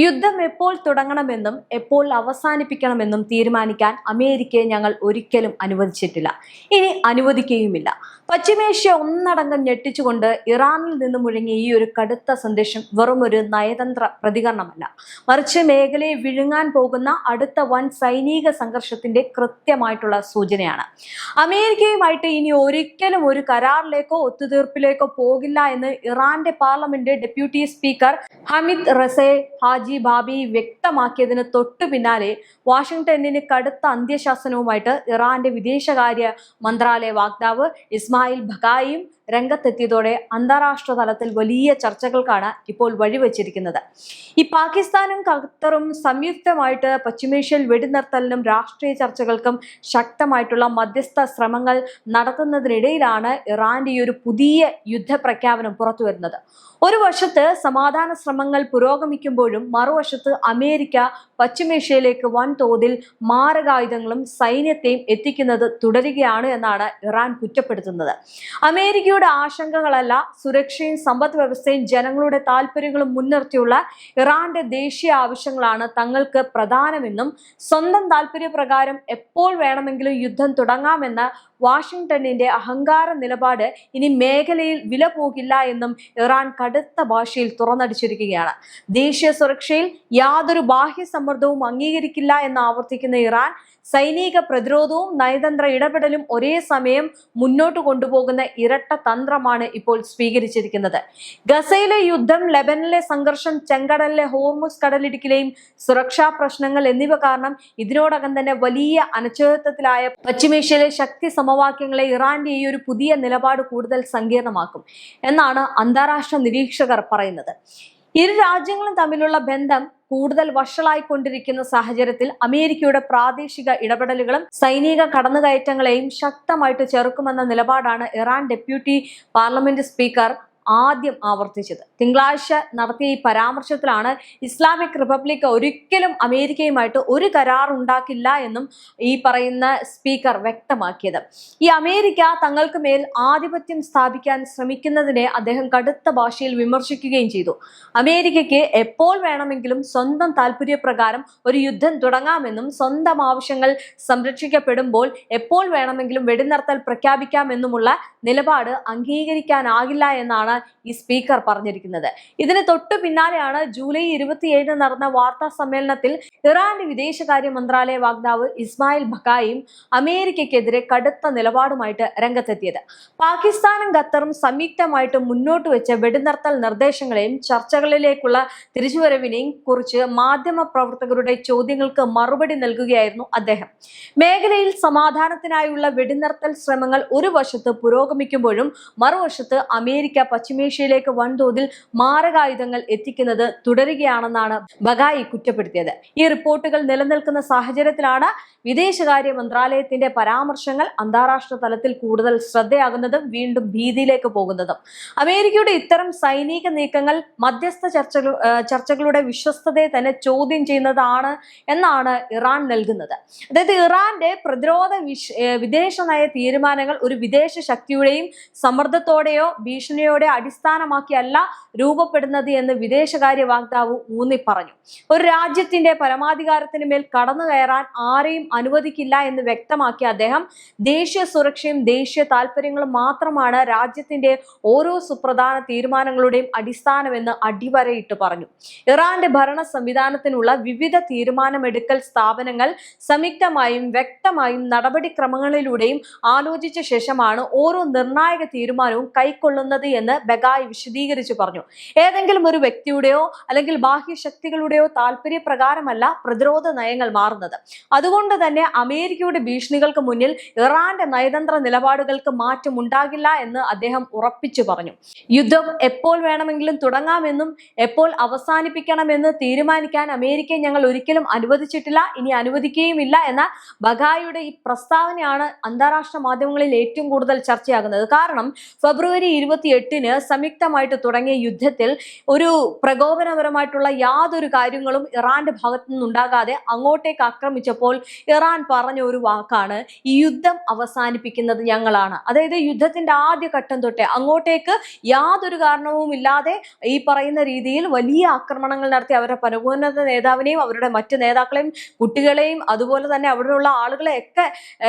യുദ്ധം എപ്പോൾ തുടങ്ങണമെന്നും എപ്പോൾ അവസാനിപ്പിക്കണമെന്നും തീരുമാനിക്കാൻ അമേരിക്കയെ ഞങ്ങൾ ഒരിക്കലും അനുവദിച്ചിട്ടില്ല, ഇനി അനുവദിക്കുകയുമില്ല. പശ്ചിമേഷ്യ ഒന്നടങ്കം ഞെട്ടിച്ചുകൊണ്ട് ഇറാനിൽ നിന്ന് മുഴങ്ങിയ ഈ ഒരു കടുത്ത സന്ദേശം വെറും ഒരു നയതന്ത്ര പ്രതികരണമല്ല, മറിച്ച് മേഖലയെ വിഴുങ്ങാൻ പോകുന്ന അടുത്ത വൻ സൈനിക സംഘർഷത്തിന്റെ കൃത്യമായിട്ടുള്ള സൂചനയാണ്. അമേരിക്കയുമായിട്ട് ഇനി ഒരിക്കലും ഒരു കരാറിലേക്കോ ഒത്തുതീർപ്പിലേക്കോ പോകില്ല എന്ന് ഇറാന്റെ parliament deputy speaker Hamid Reza Haji Babaei വ്യക്തമാക്കിയതിന് തൊട്ടു പിന്നാലെ വാഷിംഗ്ടണിന് കടുത്ത അന്ത്യശാസനവുമായിട്ട് ഇറാന്റെ വിദേശകാര്യ മന്ത്രാലയ വക്താവ് ഇസ്മായിൽ ബഖായിയും രംഗത്തെത്തിയതോടെ അന്താരാഷ്ട്ര തലത്തിൽ വലിയ ചർച്ചകൾക്കാണ് ഇപ്പോൾ വഴിവെച്ചിരിക്കുന്നത്. ഈ പാകിസ്ഥാനും ഖത്തറും സംയുക്തമായിട്ട് പശ്ചിമേഷ്യയിൽ വെടിനിർത്തലിനും രാഷ്ട്രീയ ചർച്ചകൾക്കും ശക്തമായിട്ടുള്ള മധ്യസ്ഥ ശ്രമങ്ങൾ നടത്തുന്നതിനിടയിലാണ് ഇറാന്റെ ഈ ഒരു പുതിയ യുദ്ധപ്രഖ്യാപനം പുറത്തു വരുന്നത്. ഒരു വശത്ത് സമാധാന ശ്രമങ്ങൾ പുരോഗമിക്കുമ്പോഴും മറുവശത്ത് അമേരിക്ക പശ്ചിമേഷ്യയിലേക്ക് വൻതോതിൽ മാരകായുധങ്ങളും സൈന്യത്തെയും എത്തിക്കുന്നത് തുടരുകയാണ് എന്നാണ് ഇറാൻ കുറ്റപ്പെടുത്തുന്നത്. അമേരിക്കയുടെ ആശങ്കകളല്ല, സുരക്ഷയും സമ്പദ് വ്യവസ്ഥയും ജനങ്ങളുടെ താല്പര്യങ്ങളും മുൻനിർത്തിയുള്ള ഇറാന്റെ ദേശീയ ആവശ്യങ്ങളാണ് തങ്ങൾക്ക് പ്രധാനമെന്നും സ്വന്തം താല്പര്യപ്രകാരം എപ്പോൾ വേണമെങ്കിലും യുദ്ധം തുടങ്ങാമെന്ന വാഷിംഗ്ടണിന്റെ അഹങ്കാര നിലപാട് ഇനി മേഖലയിൽ വില പോകില്ല എന്നും ഇറാൻ കടുത്ത ഭാഷയിൽ തുറന്നടിച്ചിരിക്കുകയാണ്. ദേശീയ സുരക്ഷയിൽ യാതൊരു ബാഹ്യ സമ്മർദ്ദവും അംഗീകരിക്കില്ല എന്ന് ആവർത്തിക്കുന്ന ഇറാൻ സൈനിക പ്രതിരോധവും നയതന്ത്ര ഇടപെടലും ഒരേ സമയം മുന്നോട്ട് കൊണ്ടുപോകുന്ന ഇരട്ട തന്ത്രമാണ് ഇപ്പോൾ സ്വീകരിച്ചിരിക്കുന്നത്. ഗസയിലെ യുദ്ധം, ലെബനനിലെ സംഘർഷം, ചെങ്കടലിലെ ഹോർമുസ് കടലിടുക്കിലെയും സുരക്ഷാ പ്രശ്നങ്ങൾ എന്നിവ കാരണം ഇതിനോടകം തന്നെ വലിയ അനിശ്ചിതത്വത്തിലായ പശ്ചിമേഷ്യയിലെ ശക്തി സമവാക്യങ്ങളെ ഇറാന്റെ ഈ ഒരു പുതിയ നിലപാട് കൂടുതൽ സങ്കീർണമാക്കും എന്നാണ് അന്താരാഷ്ട്ര നിരീക്ഷകർ പറയുന്നത്. ഇരു രാജ്യങ്ങളും തമ്മിലുള്ള ബന്ധം കൂടുതൽ വഷളായിക്കൊണ്ടിരിക്കുന്ന സാഹചര്യത്തിൽ അമേരിക്കയുടെ പ്രാദേശിക ഇടപെടലുകളും സൈനിക കടന്നുകയറ്റങ്ങളെയും ശക്തമായിട്ട് ചെറുക്കുമെന്ന നിലപാടാണ് ഇറാൻ ഡെപ്യൂട്ടി പാർലമെന്റ് സ്പീക്കർ ആദ്യം ആവർത്തിച്ചത്. തിങ്കളാഴ്ച നടത്തിയ ഈ പരാമർശത്തിലാണ് ഇസ്ലാമിക് റിപ്പബ്ലിക് ഒരിക്കലും അമേരിക്കയുമായിട്ട് ഒരു കരാർ ഉണ്ടാക്കില്ല എന്നും ഈ പറയുന്ന സ്പീക്കർ വ്യക്തമാക്കിയത്. ഈ അമേരിക്ക തങ്ങൾക്ക് മേൽ ആധിപത്യം സ്ഥാപിക്കാൻ ശ്രമിക്കുന്നതിനെ അദ്ദേഹം കടുത്ത ഭാഷയിൽ വിമർശിക്കുകയും ചെയ്തു. അമേരിക്കയ്ക്ക് എപ്പോൾ വേണമെങ്കിലും സ്വന്തം താല്പര്യപ്രകാരം ഒരു യുദ്ധം തുടങ്ങാമെന്നും സ്വന്തം ആവശ്യങ്ങൾ സംരക്ഷിക്കപ്പെടുമ്പോൾ എപ്പോൾ വേണമെങ്കിലും വെടിനിർത്തൽ പ്രഖ്യാപിക്കാമെന്നുമുള്ള നിലപാട് അംഗീകരിക്കാനാകില്ല എന്നാണ് ഈ സ്പീക്കർ പറഞ്ഞിരിക്കുന്നത്. ഇതിന് തൊട്ടു പിന്നാലെയാണ് ജൂലൈ 27 നടന്ന വാർത്താ സമ്മേളനത്തിൽ ഇറാന്റെ വിദേശകാര്യ മന്ത്രാലയ വക്താവ് ഇസ്മായിൽ ബഖായിയും അമേരിക്കയ്ക്കെതിരെ കടുത്ത നിലപാടുമായിട്ട് രംഗത്തെത്തിയത്. പാകിസ്ഥാനും ഖത്തറും സംയുക്തമായിട്ട് മുന്നോട്ട് വെച്ച വെടിനിർത്തൽ നിർദ്ദേശങ്ങളെയും ചർച്ചകളിലേക്കുള്ള തിരിച്ചുവരവിനെയും കുറിച്ച് മാധ്യമ പ്രവർത്തകരുടെ ചോദ്യങ്ങൾക്ക് മറുപടി നൽകുകയായിരുന്നു അദ്ദേഹം. മേഖലയിൽ സമാധാനത്തിനായുള്ള വെടിനിർത്തൽ ശ്രമങ്ങൾ ഒരു വശത്ത് പുരോഗമിക്കുമ്പോഴും മറുവശത്ത് അമേരിക്ക പശ്ചിമേഷ്യയിലേക്ക് വൻതോതിൽ മാരകായുധങ്ങൾ എത്തിക്കുന്നത് തുടരുകയാണെന്നാണ് ബഖായി കുറ്റപ്പെടുത്തിയത്. ഈ റിപ്പോർട്ടുകൾ നിലനിൽക്കുന്ന സാഹചര്യത്തിലാണ് വിദേശകാര്യ മന്ത്രാലയത്തിന്റെ പരാമർശങ്ങൾ അന്താരാഷ്ട്ര തലത്തിൽ കൂടുതൽ ശ്രദ്ധയാകുന്നതും വീണ്ടും ഭീതിയിലേക്ക് പോകുന്നതും. അമേരിക്കയുടെ ഇത്തരം സൈനിക നീക്കങ്ങൾ മധ്യസ്ഥ ചർച്ചകളുടെ വിശ്വസ്തതയെ തന്നെ ചോദ്യം ചെയ്യുന്നതാണ് എന്നാണ് ഇറാൻ നൽകുന്നത്. അതായത് ഇറാന്റെ പ്രതിരോധ വിദേശ നയ തീരുമാനങ്ങൾ ഒരു വിദേശ ശക്തിയുടെയും സമ്മർദ്ദത്തോടെയോ ഭീഷണിയോടെ അടിസ്ഥാനമാക്കിയല്ല രൂപപ്പെടുന്നത് എന്ന് വിദേശകാര്യ വക്താവ് ഊന്നി പറഞ്ഞു. ഒരു രാജ്യത്തിന്റെ പരമാധികാരത്തിന് മേൽ കടന്നു കയറാൻ ആരെയും അനുവദിക്കില്ല എന്ന് വ്യക്തമാക്കിയ അദ്ദേഹം ദേശീയ സുരക്ഷയും ദേശീയ താല്പര്യങ്ങളും മാത്രമാണ് രാജ്യത്തിന്റെ ഓരോ സുപ്രധാന തീരുമാനങ്ങളുടെയും അടിസ്ഥാനമെന്ന് അടിവരയിട്ട് പറഞ്ഞു. ഇറാന്റെ ഭരണ സംവിധാനത്തിനുള്ള വിവിധ തീരുമാനമെടുക്കൽ സ്ഥാപനങ്ങൾ സംയുക്തമായും വ്യക്തമായും നടപടിക്രമങ്ങളിലൂടെയും ആലോചിച്ച ശേഷമാണ് ഓരോ നിർണായക തീരുമാനവും കൈക്കൊള്ളുന്നത് എന്ന് ബഖായി വിശദീകരിച്ചു പറഞ്ഞു. ഏതെങ്കിലും ഒരു വ്യക്തിയുടെയോ അല്ലെങ്കിൽ ബാഹ്യ ശക്തികളുടെയോ താല്പര്യപ്രകാരമല്ല പ്രതിരോധ നയങ്ങൾ മാറുന്നത്. അതുകൊണ്ട് തന്നെ അമേരിക്കയുടെ ഭീഷണികൾക്ക് മുന്നിൽ ഇറാന്റെ നയതന്ത്ര നിലപാടുകൾക്ക് മാറ്റം ഉണ്ടാകില്ല എന്ന് അദ്ദേഹം ഉറപ്പിച്ചു പറഞ്ഞു. യുദ്ധം എപ്പോൾ വേണമെങ്കിലും തുടങ്ങാമെന്നും എപ്പോൾ അവസാനിപ്പിക്കണമെന്ന് തീരുമാനിക്കാൻ അമേരിക്കയെ ഞങ്ങൾ ഒരിക്കലും അനുവദിച്ചിട്ടില്ല, ഇനി അനുവദിക്കുകയുമില്ല എന്ന ബഖായിയുടെ ഈ പ്രസ്താവനയാണ് അന്താരാഷ്ട്ര മാധ്യമങ്ങളിൽ ഏറ്റവും കൂടുതൽ ചർച്ചയാകുന്നത്. കാരണം ഫെബ്രുവരി 28 സംയുക്തമായിട്ട് തുടങ്ങിയ യുദ്ധത്തിൽ ഒരു പ്രകോപനപരമായിട്ടുള്ള യാതൊരു കാര്യങ്ങളും ഇറാന്റെ ഭാഗത്തു നിന്നുണ്ടാകാതെ അങ്ങോട്ടേക്ക് ആക്രമിച്ചപ്പോൾ ഇറാൻ പറഞ്ഞ ഒരു വാക്കാണ്, ഈ യുദ്ധം അവസാനിപ്പിക്കുന്നത് ഞങ്ങളാണ്. അതായത് യുദ്ധത്തിന്റെ ആദ്യ ഘട്ടം തൊട്ടേ അങ്ങോട്ടേക്ക് യാതൊരു കാരണവും ഇല്ലാതെ ഈ പറയുന്ന രീതിയിൽ വലിയ ആക്രമണങ്ങൾ നടത്തി അവരുടെ പരമോന്നത നേതാവിനെയും അവരുടെ മറ്റു നേതാക്കളെയും കുട്ടികളെയും അതുപോലെ തന്നെ അവിടെയുള്ള ആളുകളെ ഒക്കെ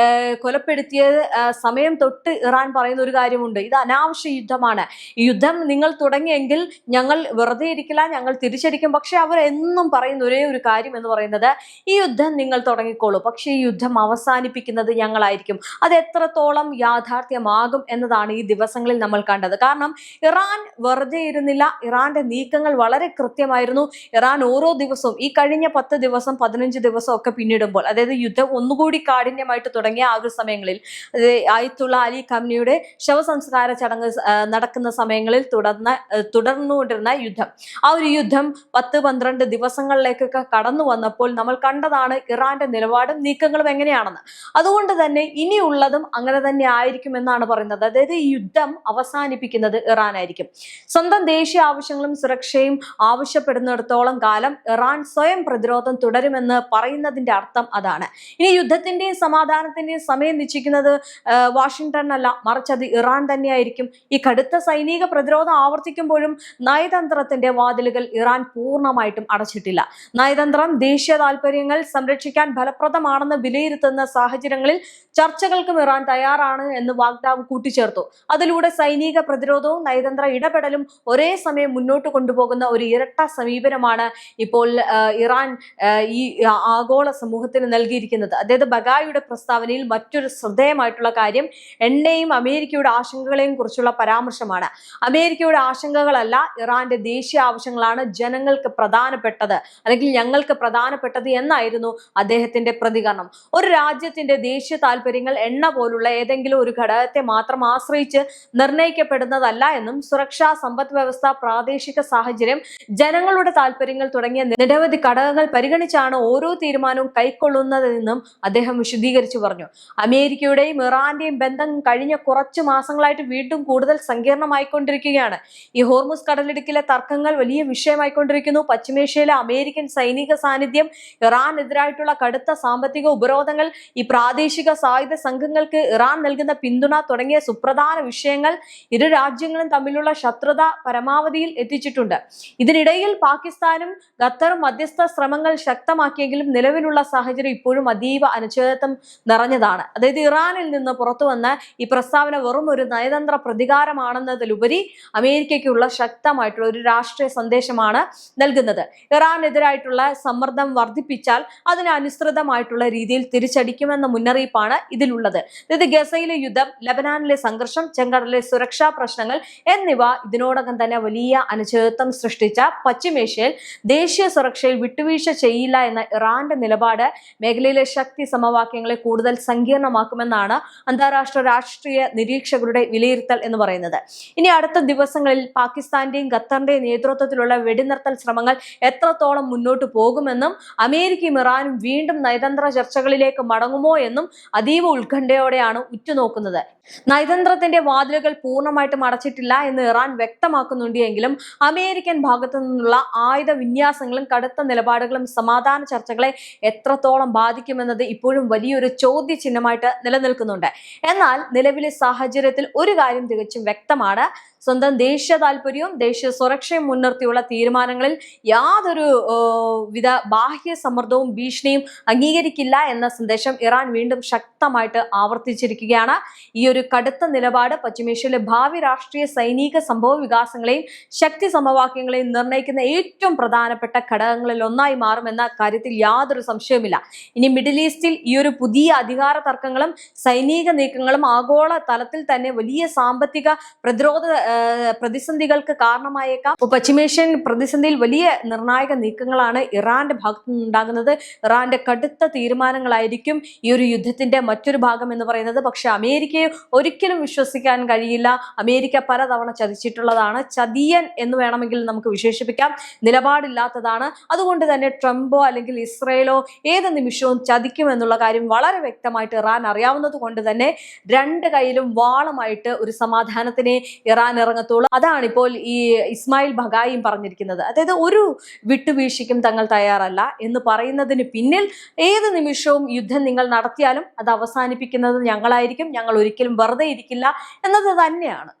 കൊലപ്പെടുത്തിയ സമയം തൊട്ട് ഇറാൻ പറയുന്ന ഒരു കാര്യമുണ്ട്, ഇത് അനാവശ്യ യുദ്ധമാണ്. ഈ യുദ്ധം നിങ്ങൾ തുടങ്ങിയെങ്കിൽ ഞങ്ങൾ വെറുതെ ഇരിക്കില്ല, ഞങ്ങൾ തിരിച്ചടിക്കും. പക്ഷെ അവർ എന്നും പറയുന്ന ഒരേ ഒരു കാര്യം എന്ന് പറയുന്നത്, ഈ യുദ്ധം നിങ്ങൾ തുടങ്ങിക്കോളൂ, പക്ഷെ ഈ യുദ്ധം അവസാനിപ്പിക്കുന്നത് ഞങ്ങളായിരിക്കും. അത് എത്രത്തോളം യാഥാർത്ഥ്യമാകും എന്നതാണ് ഈ ദിവസങ്ങളിൽ നമ്മൾ കണ്ടത്. കാരണം ഇറാൻ വെറുതെ ഇരുന്നില്ല, ഇറാന്റെ നീക്കങ്ങൾ വളരെ കൃത്യമായിരുന്നു. ഇറാൻ ഓരോ ദിവസവും ഈ കഴിഞ്ഞ 10 ദിവസം 15 ദിവസം ഒക്കെ പിന്നിടുമ്പോൾ, അതായത് യുദ്ധം ഒന്നുകൂടി കാഠിന്യമായിട്ട് തുടങ്ങിയ ആ ഒരു സമയങ്ങളിൽ, ആയത്തുള്ള അലി ഖംനിയുടെ ശവസംസ്കാര ചടങ്ങ് നടക്കുന്ന സമയങ്ങളിൽ തുടർന്നുകൊണ്ടിരുന്ന യുദ്ധം, ആ ഒരു യുദ്ധം 10-12 ദിവസങ്ങളിലേക്കൊക്കെ കടന്നു വന്നപ്പോൾ നമ്മൾ കണ്ടതാണ് ഇറാന്റെ നിലപാടും നീക്കങ്ങളും എങ്ങനെയാണെന്ന്. അതുകൊണ്ട് തന്നെ ഇനിയുള്ളതും അങ്ങനെ തന്നെ ആയിരിക്കും എന്നാണ് പറയുന്നത്. അതായത് ഈ യുദ്ധം അവസാനിപ്പിക്കുന്നത് ഇറാനായിരിക്കും. സ്വന്തം ദേശീയ ആവശ്യങ്ങളും സുരക്ഷയും ആവശ്യപ്പെടുന്നിടത്തോളം കാലം ഇറാൻ സ്വയം പ്രതിരോധം തുടരുമെന്ന് പറയുന്നതിന്റെ അർത്ഥം അതാണ്. ഇനി യുദ്ധത്തിന്റെയും സമാധാനത്തിന്റെയും സമയം നിശ്ചയിക്കുന്നത് വാഷിംഗ്ടൺ അല്ല, മറിച്ച് അത് ഇറാൻ തന്നെയായിരിക്കും. ഈ കടുത്ത സൈനിക പ്രതിരോധം ആവർത്തിക്കുമ്പോഴും നയതന്ത്രത്തിന്റെ വാതിലുകൾ ഇറാൻ പൂർണ്ണമായിട്ടും അടച്ചിട്ടില്ല. നയതന്ത്രം ദേശീയ താല്പര്യങ്ങൾ സംരക്ഷിക്കാൻ ഫലപ്രദമാണെന്ന് വിലയിരുത്തുന്ന സാഹചര്യങ്ങളിൽ ചർച്ചകൾക്കും ഇറാൻ തയ്യാറാണ് എന്ന് വാഗ്ദാവ് കൂട്ടിച്ചേർത്തു. അതിലൂടെ സൈനിക പ്രതിരോധവും നയതന്ത്ര ഇടപെടലും ഒരേ സമയം മുന്നോട്ട് കൊണ്ടുപോകുന്ന ഒരു ഇരട്ട സമീപനമാണ് ഇപ്പോൾ ഇറാൻ ഈ ആഗോള സമൂഹത്തിന് നൽകിയിരിക്കുന്നത്. അതായത് ബഗായിയുടെ പ്രസ്താവനയിൽ മറ്റൊരു ശ്രദ്ധേയമായിട്ടുള്ള കാര്യം എണ്ണയും അമേരിക്കയുടെ ആശങ്കകളെയും കുറിച്ചുള്ള പരാമർശമാണ്. അമേരിക്കയുടെ ആശങ്കകളല്ല, ഇറാന്റെ ദേശീയ ആവശ്യങ്ങളാണ് ജനങ്ങൾക്ക് പ്രധാനപ്പെട്ടത്, അല്ലെങ്കിൽ ഞങ്ങൾക്ക് പ്രധാനപ്പെട്ടത് എന്നായിരുന്നു അദ്ദേഹത്തിന്റെ പ്രതികരണം. ഒരു രാജ്യത്തിന്റെ ദേശീയ താല്പര്യങ്ങൾ എണ്ണ പോലുള്ള ഏതെങ്കിലും ഒരു ഘടകത്തെ മാത്രം ആശ്രയിച്ച് നിർണ്ണയിക്കപ്പെടുന്നതല്ല എന്നും സുരക്ഷാ, സമ്പദ് വ്യവസ്ഥ, പ്രാദേശിക സാഹചര്യം, ജനങ്ങളുടെ താല്പര്യങ്ങൾ തുടങ്ങിയ നിരവധി ഘടകങ്ങൾ പരിഗണിച്ചാണ് ഓരോ തീരുമാനവും കൈക്കൊള്ളുന്നതെന്നും അദ്ദേഹം വിശദീകരിച്ചു പറഞ്ഞു. അമേരിക്കയുടെയും ഇറാന്റെയും ബന്ധം കഴിഞ്ഞ കുറച്ചു മാസങ്ങളായിട്ട് വീണ്ടും കൂടുതൽ സങ്കീർണമായിക്കൊണ്ടിരിക്കുകയാണ്. ഈ ഹോർമുസ് കടലിടുക്കിലെ തർക്കങ്ങൾ വലിയ വിഷയമായിക്കൊണ്ടിരിക്കുന്നു. പശ്ചിമേഷ്യയിലെ അമേരിക്കൻ സൈനിക സാന്നിധ്യം, ഇറാനെതിരായിട്ടുള്ള കടുത്ത സാമ്പത്തിക ഉപരോധങ്ങൾ, ഈ പ്രാദേശിക സായുധ സംഘങ്ങൾക്ക് ഇറാൻ നൽകുന്ന പിന്തുണ തുടങ്ങിയ സുപ്രധാന വിഷയങ്ങൾ ഇരു രാജ്യങ്ങളും തമ്മിലുള്ള ശത്രുത പരമാവധിയിൽ എത്തിച്ചിട്ടുണ്ട്. ഇതിനിടയിൽ പാകിസ്ഥാനും ഖത്തറും മധ്യസ്ഥ ശ്രമങ്ങൾ ശക്തമാക്കിയെങ്കിലും നിലവിലുള്ള സാഹചര്യം ഇപ്പോഴും അതീവ അനിശ്ചിതത്വം നിറഞ്ഞതാണ്. അതായത് ഇറാനിൽ നിന്ന് പുറത്തു വന്ന ഈ പ്രസ്താവന വെറും ഒരു നയതന്ത്ര പ്രതികാരമാണെന്നതിലുപരി അമേരിക്കയ്ക്കുള്ള ശക്തമായിട്ടുള്ള ഒരു രാഷ്ട്രീയ സന്ദേശമാണ് നൽകുന്നത്. ഇറാനെതിരായിട്ടുള്ള സമ്മർദ്ദം വർദ്ധിപ്പിച്ചാൽ അതിന് അനുസൃതമായിട്ടുള്ള രീതിയിൽ തിരിച്ചടിക്കുമെന്ന മുന്നറിയിപ്പാണ് ഇതിലുള്ളത്. അതായത് ഗസയിലെ യുദ്ധം, ലബനാനിലെ സംഘർഷം, ചെങ്കടലിലെ സുരക്ഷാ പ്രശ്നങ്ങൾ എന്നിവ ഇതിനോടകം തന്നെ വലിയ അനിശ്ചിതത്വം സൃഷ്ടിച്ച പശ്ചിമേഷ്യയിൽ ദേശീയ സുരക്ഷയിൽ വിട്ടുവീഴ്ച ചെയ്യില്ല എന്ന ഇറാന്റെ നിലപാട് മേഖലയിലെ ശക്തി സമവാക്യങ്ങളെ കൂടുതൽ സങ്കീർണമാക്കുമെന്നാണ് അന്താരാഷ്ട്ര രാഷ്ട്രീയ നിരീക്ഷകരുടെ വിലയിരുത്തൽ എന്ന് പറയുന്നത്. ഇനി അടുത്ത ദിവസങ്ങളിൽ പാകിസ്ഥാന്റെയും ഖത്തറിന്റെയും നേതൃത്വത്തിലുള്ള വെടിനിർത്തൽ ശ്രമങ്ങൾ എത്രത്തോളം മുന്നോട്ട് പോകുമെന്നും അമേരിക്കയും ഇറാനും വീണ്ടും നയതന്ത്ര ചർച്ചകളിലേക്ക് മടങ്ങുമോ എന്നും അതീവ ഉത്കണ്ഠയോടെയാണ് ഉറ്റുനോക്കുന്നത്. നയതന്ത്രത്തിന്റെ വാതിലുകൾ പൂർണ്ണമായിട്ടും അടച്ചിട്ടില്ല എന്ന് ഇറാൻ വ്യക്തമാക്കുന്നുണ്ട് എങ്കിലും അമേരിക്കൻ ഭാഗത്തു നിന്നുള്ള ആയുധ വിന്യാസങ്ങളും കടുത്ത നിലപാടുകളും സമാധാന ചർച്ചകളെ എത്രത്തോളം ബാധിക്കുമെന്നത് ഇപ്പോഴും വലിയൊരു ചോദ്യചിഹ്നമായിട്ട് നിലനിൽക്കുന്നുണ്ട്. എന്നാൽ നിലവിലെ സാഹചര്യത്തിൽ ഒരു കാര്യം തികച്ചും വ്യക്തമാണ്, സ്വന്തം ദേശീയ താല്പര്യവും ദേശീയ സുരക്ഷയും മുൻനിർത്തിയുള്ള തീരുമാനങ്ങളിൽ യാതൊരു വിധ ബാഹ്യ സമ്മർദ്ദവും ഭീഷണിയും അംഗീകരിക്കില്ല എന്ന സന്ദേശം ഇറാൻ വീണ്ടും ശക്തമായിട്ട് ആവർത്തിച്ചിരിക്കുകയാണ്. ഈ ഒരു കടുത്ത നിലപാട് പശ്ചിമേഷ്യയിലെ ഭാവി രാഷ്ട്രീയ സൈനിക സംഭവ വികാസങ്ങളെയും ശക്തി സമവാക്യങ്ങളെയും നിർണ്ണയിക്കുന്ന ഏറ്റവും പ്രധാനപ്പെട്ട ഘടകങ്ങളിൽ ഒന്നായി മാറുമെന്ന കാര്യത്തിൽ യാതൊരു സംശയവുമില്ല. ഇനി മിഡിൽ ഈസ്റ്റിൽ ഈ ഒരു പുതിയ അധികാര തർക്കങ്ങളും സൈനിക നീക്കങ്ങളും ആഗോള തലത്തിൽ തന്നെ വലിയ സാമ്പത്തിക പ്രതിസന്ധികൾക്ക് കാരണമായേക്കാം. പശ്ചിമേഷ്യൻ പ്രതിസന്ധിയിൽ വലിയ നിർണായക നീക്കങ്ങളാണ് ഇറാന്റെ ഭാഗത്തു നിന്നുണ്ടാകുന്നത്. ഇറാന്റെ കടുത്ത തീരുമാനങ്ങളായിരിക്കും ഈ ഒരു യുദ്ധത്തിന്റെ മറ്റൊരു ഭാഗം എന്ന് പറയുന്നത്. പക്ഷെ അമേരിക്കയെ ഒരിക്കലും വിശ്വസിക്കാൻ കഴിയില്ല. അമേരിക്ക പലതവണ ചതിച്ചിട്ടുള്ളതാണ്. ചതിയൻ എന്ന് വേണമെങ്കിൽ നമുക്ക് വിശേഷിപ്പിക്കാം. നിലപാടില്ലാത്തതാണ്. അതുകൊണ്ട് തന്നെ ട്രംപോ അല്ലെങ്കിൽ ഇസ്രയേലോ ഏത് നിമിഷവും ചതിക്കുമെന്നുള്ള കാര്യം വളരെ വ്യക്തമായിട്ട് ഇറാൻ അറിയാവുന്നത് കൊണ്ട് തന്നെ രണ്ട് കൈയിലും വാളുമായിട്ട് ഒരു സമാധാനത്തിനെ ഇറാൻ ഇറങ്ങത്തുള്ളൂ. അതാണ് ഇപ്പോൾ ഈ ഇസ്മായിൽ ബഗായിയും പറഞ്ഞിരിക്കുന്നത്. അതായത് ഒരു വിട്ടുവീഴ്ചയ്ക്കും തങ്ങൾ തയ്യാറല്ല എന്ന് പറയുന്നതിന് പിന്നിൽ ഏത് നിമിഷവും യുദ്ധം നിങ്ങൾ നടത്തിയാലും അത് അവസാനിപ്പിക്കുന്നത് ഞങ്ങളായിരിക്കും, ഞങ്ങൾ ഒരിക്കലും വെറുതെ ഇരിക്കില്ല എന്നത് തന്നെയാണ്.